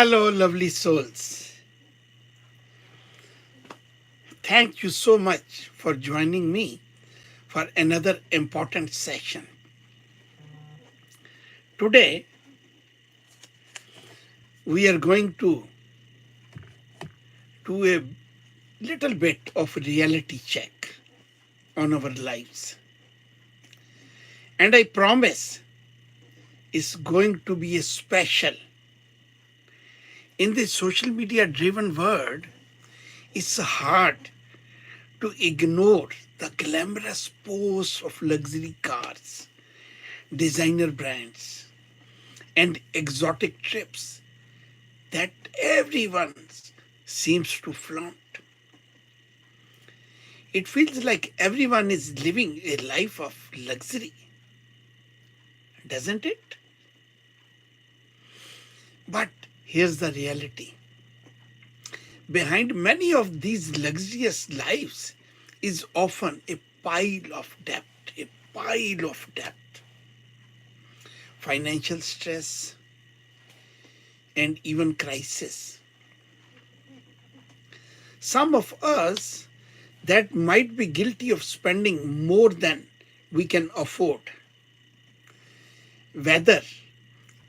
Hello, lovely souls. Thank you so much for joining me for another important session. Today, we are going to do a little bit of reality check on our lives. And I promise it's going to be a special. In this social media driven world, it's hard to ignore the glamorous pose of luxury cars, designer brands, and exotic trips that everyone seems to flaunt. It feels like everyone is living a life of luxury, doesn't it? But here's the reality. Behind many of these luxurious lives is often a pile of debt, financial stress, and even crisis. Some of us that might be guilty of spending more than we can afford, whether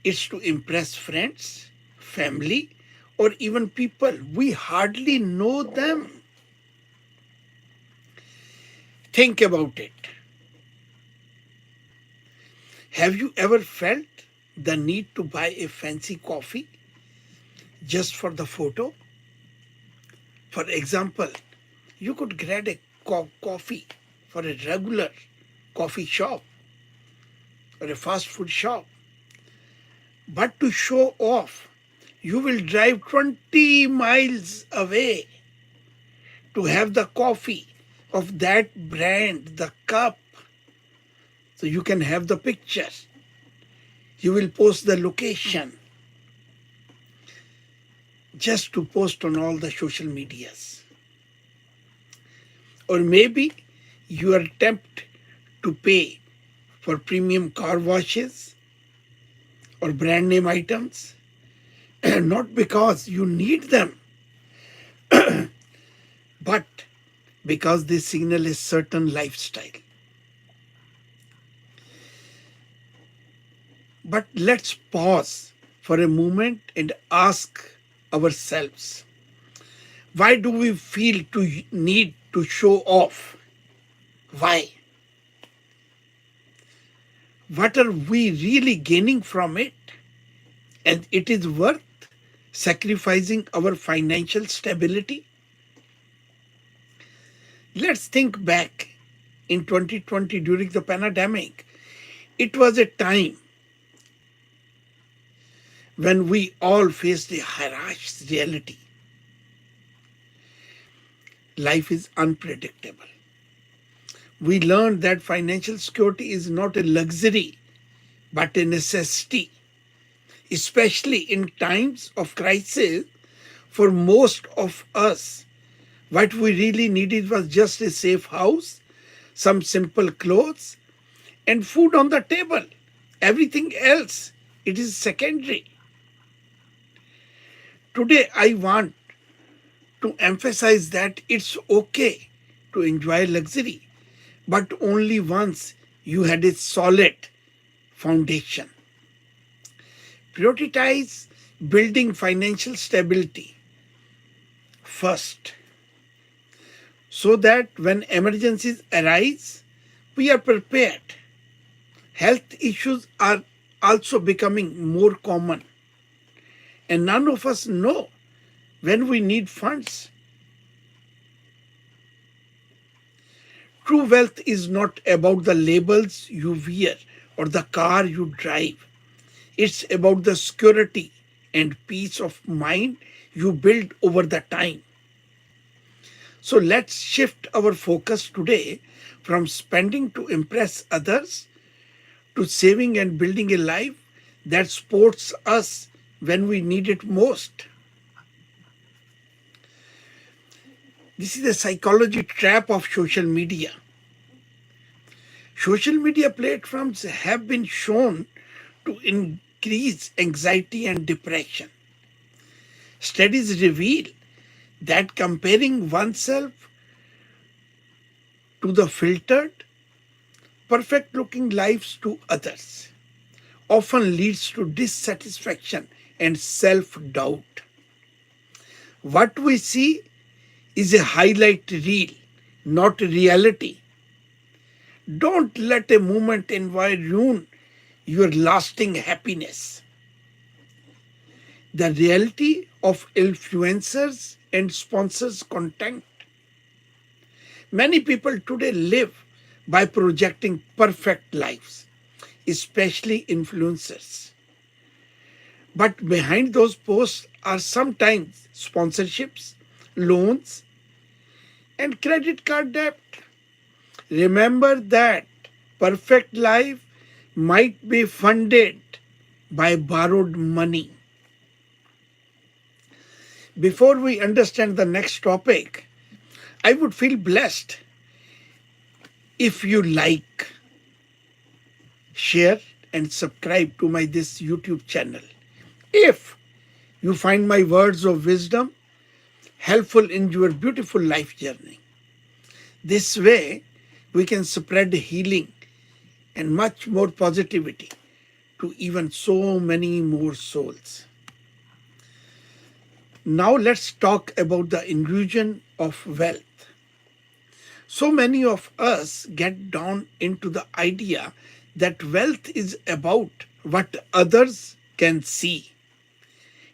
it's to impress friends, family, or even people we hardly know them. Think about it. Have you ever felt the need to buy a fancy coffee just for the photo? For example, you could grab a coffee for a regular coffee shop or a fast food shop, but to show off, you will drive 20 miles away to have the coffee of that brand, the cup, so you can have the picture. You will post the location just to post on all the social medias. Or maybe you are tempted to pay for premium car washes or brand name items, not because you need them, but because they signal a certain lifestyle. But let's pause for a moment and ask ourselves, why do we feel to need to show off? Why? What are we really gaining from it? And it is worth sacrificing our financial stability? Let's think back in 2020 during the pandemic. It was a time when we all faced a harsh reality. Life is unpredictable. We learned that financial security is not a luxury, but a necessity, especially in times of crisis. For most of us, what we really needed was just a safe house, some simple clothes, and food on the table. Everything else, it is secondary. Today, I want to emphasize that it's okay to enjoy luxury, but only once you had a solid foundation. Prioritize building financial stability first, so that when emergencies arise, we are prepared. Health issues are also becoming more common, and none of us know when we need funds. True wealth is not about the labels you wear or the car you drive. It's about the security and peace of mind you build over the time. So let's shift our focus today from spending to impress others to saving and building a life that supports us when we need it most. This is the psychology trap of social media. Social media platforms have been shown to increase anxiety and depression. Studies reveal that comparing oneself to the filtered, perfect looking lives to others often leads to dissatisfaction and self doubt. What we see is a highlight reel, not reality. Don't let a moment ruin your lasting happiness. The reality of influencers and sponsors content. Many people today live by projecting perfect lives, especially influencers. But behind those posts are sometimes sponsorships, loans, and credit card debt. Remember that perfect life might be funded by borrowed money. Before we understand the next topic, I would feel blessed if you like, share, and subscribe to this YouTube channel. If you find my words of wisdom helpful in your beautiful life journey, this way we can spread healing and much more positivity to even so many more souls. Now let's talk about the illusion of wealth. So many of us get down into the idea that wealth is about what others can see.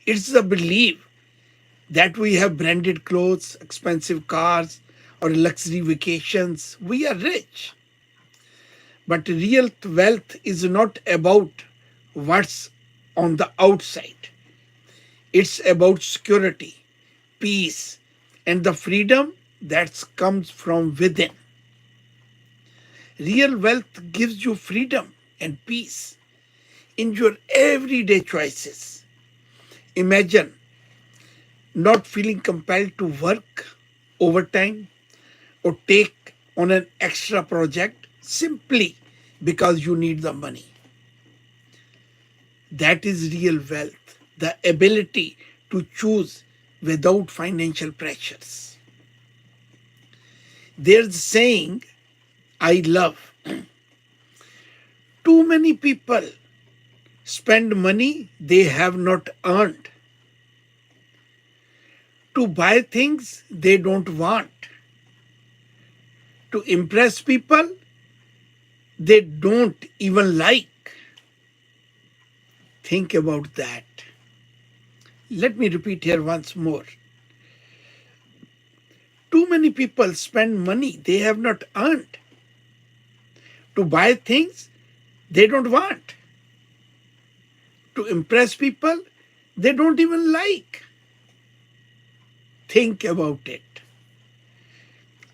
It's the belief that we have branded clothes, expensive cars, or luxury vacations. We are rich. But real wealth is not about what's on the outside. It's about security, peace, and the freedom that comes from within. Real wealth gives you freedom and peace in your everyday choices. Imagine not feeling compelled to work overtime or take on an extra project simply because you need the money. That is real wealth, the ability to choose without financial pressures. There's a saying I love. Too many people spend money they have not earned to buy things they don't want, to impress people they don't even like. Think about that. Let me repeat here once more. Too many people spend money they have not earned to buy things they don't want, to impress people they don't even like. Think about it.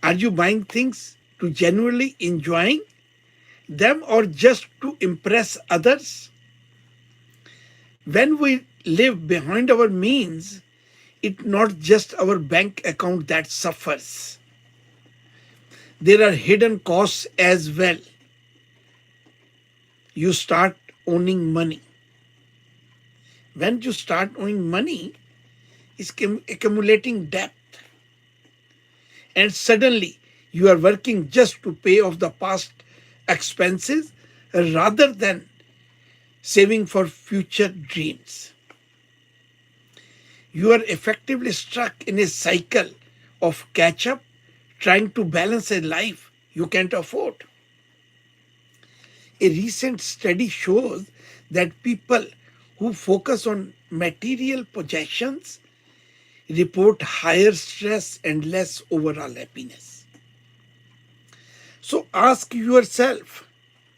Are you buying things to genuinely enjoying them or just to impress others? When we live behind our means, it's not just our bank account that suffers. There are hidden costs as well. You start owning money. When you start owning money, it's accumulating debt. And suddenly you are working just to pay off the past expenses rather than saving for future dreams. You are effectively stuck in a cycle of catch up, trying to balance a life you can't afford. A recent study shows that people who focus on material possessions report higher stress and less overall happiness. So ask yourself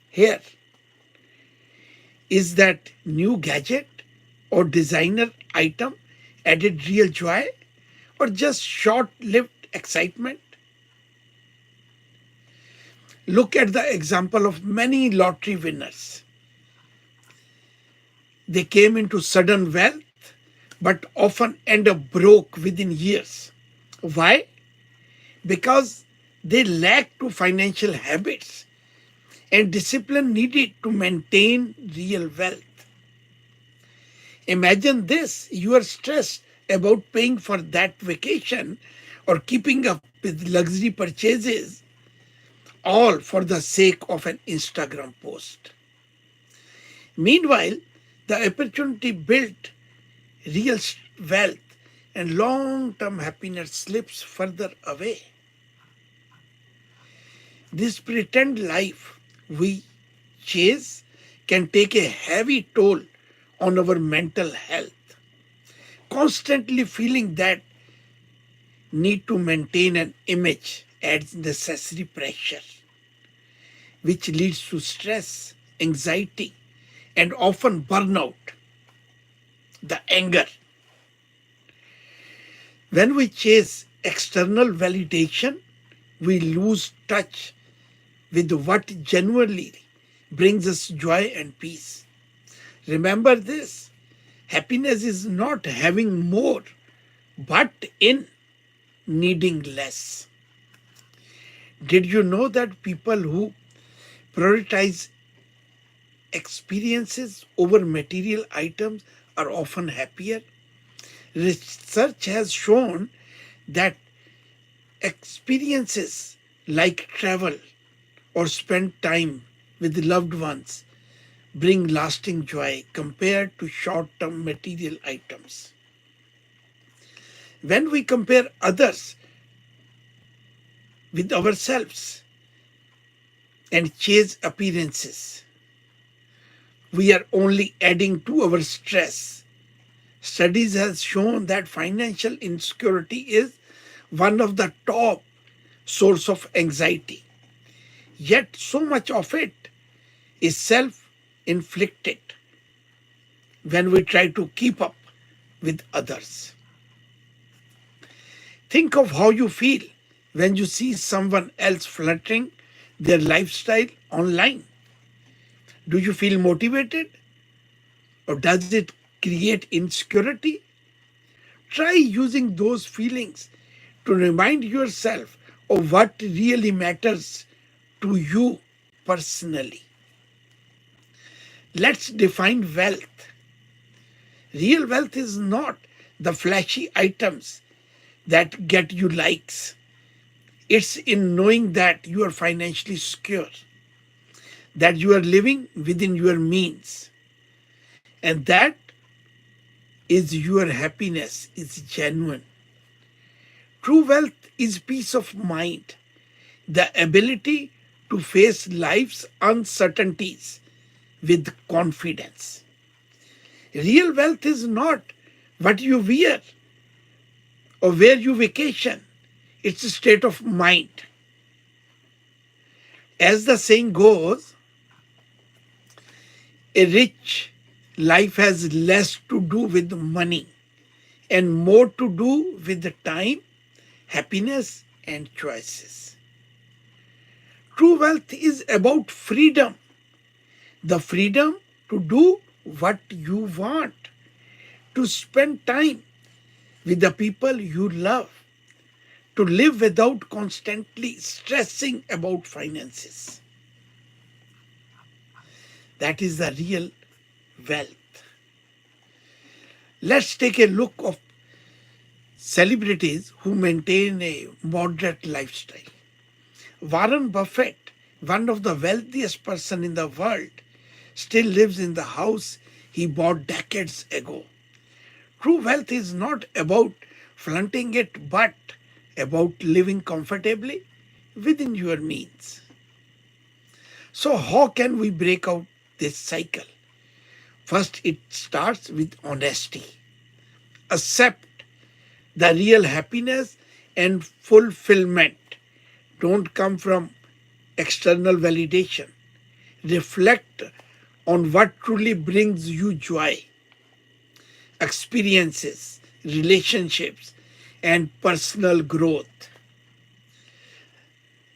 here, is that new gadget or designer item added real joy or just short-lived excitement? Look at the example of many lottery winners. They came into sudden wealth but often end up broke within years. Why? Because they lack to financial habits and discipline needed to maintain real wealth. Imagine this: you are stressed about paying for that vacation or keeping up with luxury purchases, all for the sake of an Instagram post. Meanwhile, the opportunity built real wealth and long-term happiness slips further away. This pretend life we chase can take a heavy toll on our mental health. Constantly feeling that need to maintain an image adds necessary pressure, which leads to stress, anxiety, and often burnout, the anger. When we chase external validation, we lose touch with what genuinely brings us joy and peace. Remember this: happiness is not having more, but in needing less. Did you know that people who prioritize experiences over material items are often happier? Research has shown that experiences like travel or spend time with loved ones bring lasting joy compared to short-term material items. When we compare others with ourselves and chase appearances, we are only adding to our stress. Studies have shown that financial insecurity is one of the top source of anxiety. Yet so much of it is self-inflicted when we try to keep up with others. Think of how you feel when you see someone else flattering their lifestyle online. Do you feel motivated, or does it create insecurity? Try using those feelings to remind yourself of what really matters to you personally. Let's define wealth. Real wealth is not the flashy items that get you likes. It's in knowing that you are financially secure, that you are living within your means, and that is your happiness is genuine. True wealth is peace of mind, the ability to face life's uncertainties with confidence. Real wealth is not what you wear or where you vacation. It's a state of mind. As the saying goes, a rich life has less to do with money and more to do with the time, happiness, and choices. True wealth is about freedom, the freedom to do what you want, to spend time with the people you love, to live without constantly stressing about finances. That is the real wealth. Let's take a look of celebrities who maintain a moderate lifestyle. Warren Buffett, one of the wealthiest person in the world, still lives in the house he bought decades ago. True wealth is not about flaunting it, but about living comfortably within your means. So how can we break out this cycle? First, it starts with honesty. Accept the real happiness and fulfillment don't come from external validation. Reflect on what truly brings you joy. Experiences, relationships, and personal growth.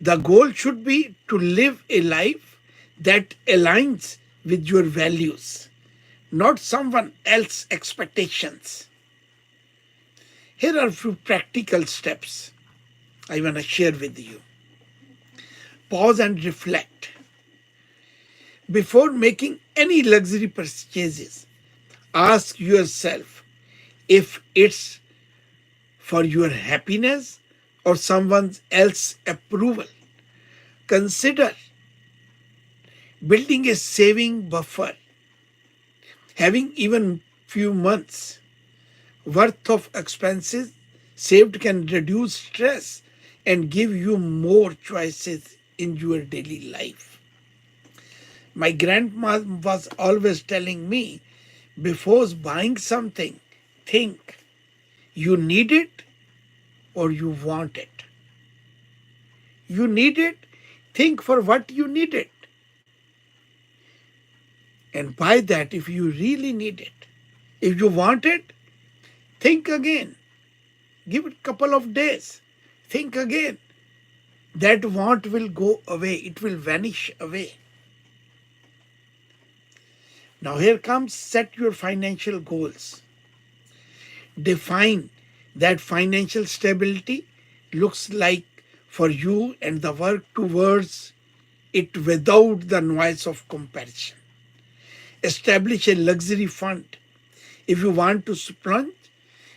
The goal should be to live a life that aligns with your values, not someone else's expectations. Here are a few practical steps I want to share with you. Pause and reflect. Before making any luxury purchases, ask yourself, if it's for your happiness or someone else's approval. Consider building a saving buffer. Having even few months worth of expenses saved can reduce stress and give you more choices in your daily life. My grandma was always telling me, before buying something, think you need it or you want it. You need it, think for what you need it. And buy that if you really need it. If you want it, think again. Give it a couple of days. Think again. That want will go away. It will vanish away. Now here comes set your financial goals. Define that financial stability looks like for you and the work towards it without the noise of comparison. Establish a luxury fund. If you want to splurge,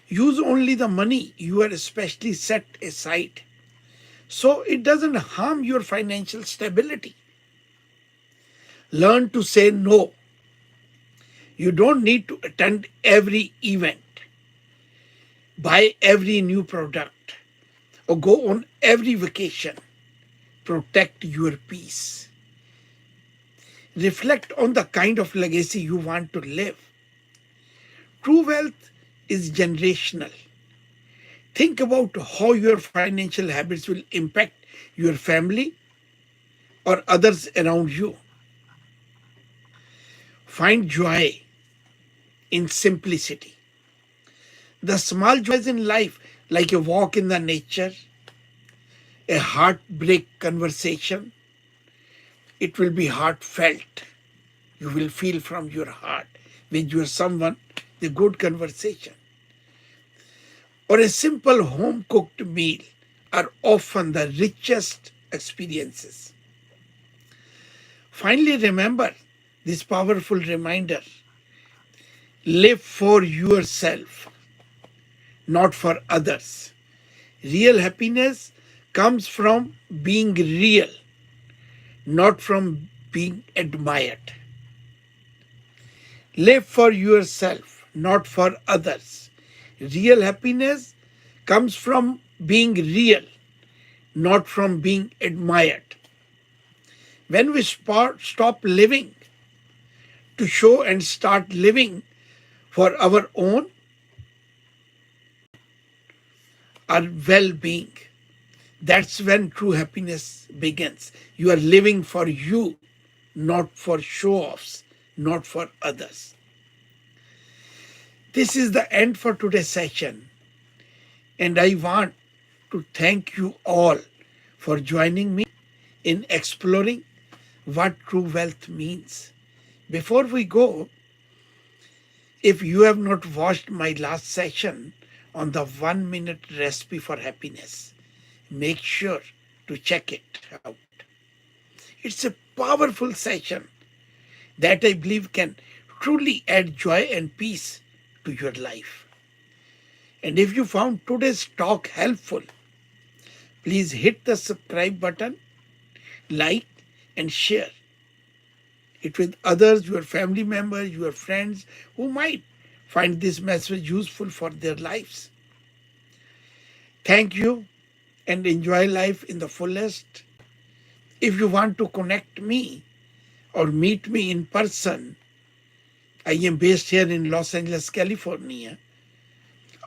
use only the money you are especially set aside, so it doesn't harm your financial stability. Learn to say no. You don't need to attend every event, buy every new product, or go on every vacation. Protect your peace. Reflect on the kind of legacy you want to live. True wealth is generational. Think about how your financial habits will impact your family or others around you. Find joy in simplicity. The small joys in life, like a walk in the nature, a heartbreak conversation, it will be heartfelt. You will feel from your heart with your someone the good conversation. Or a simple home-cooked meal are often the richest experiences. Finally, remember this powerful reminder. Live for yourself, not for others. Real happiness comes from being real, not from being admired. Live for yourself, not for others. Real happiness comes from being real, not from being admired. When we stop living to show and start living for our own our well-being, that's when true happiness begins. You are living for you, not for show-offs, not for others. This is the end for today's session, and I want to thank you all for joining me in exploring what true wealth means. Before we go, if you have not watched my last session on the 1-minute recipe for happiness, make sure to check it out. It's a powerful session that I believe can truly add joy and peace to your life. And if you found today's talk helpful, please hit the subscribe button, like and share it with others, your family members, your friends who might find this message useful for their lives. Thank you and enjoy life in the fullest. If you want to connect me or meet me in person, I am based here in Los Angeles, California.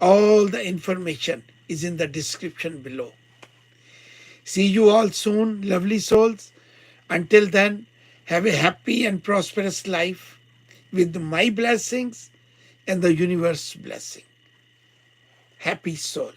All the information is in the description below. See you all soon, lovely souls. Until then, have a happy and prosperous life with my blessings and the universe's blessing. Happy soul.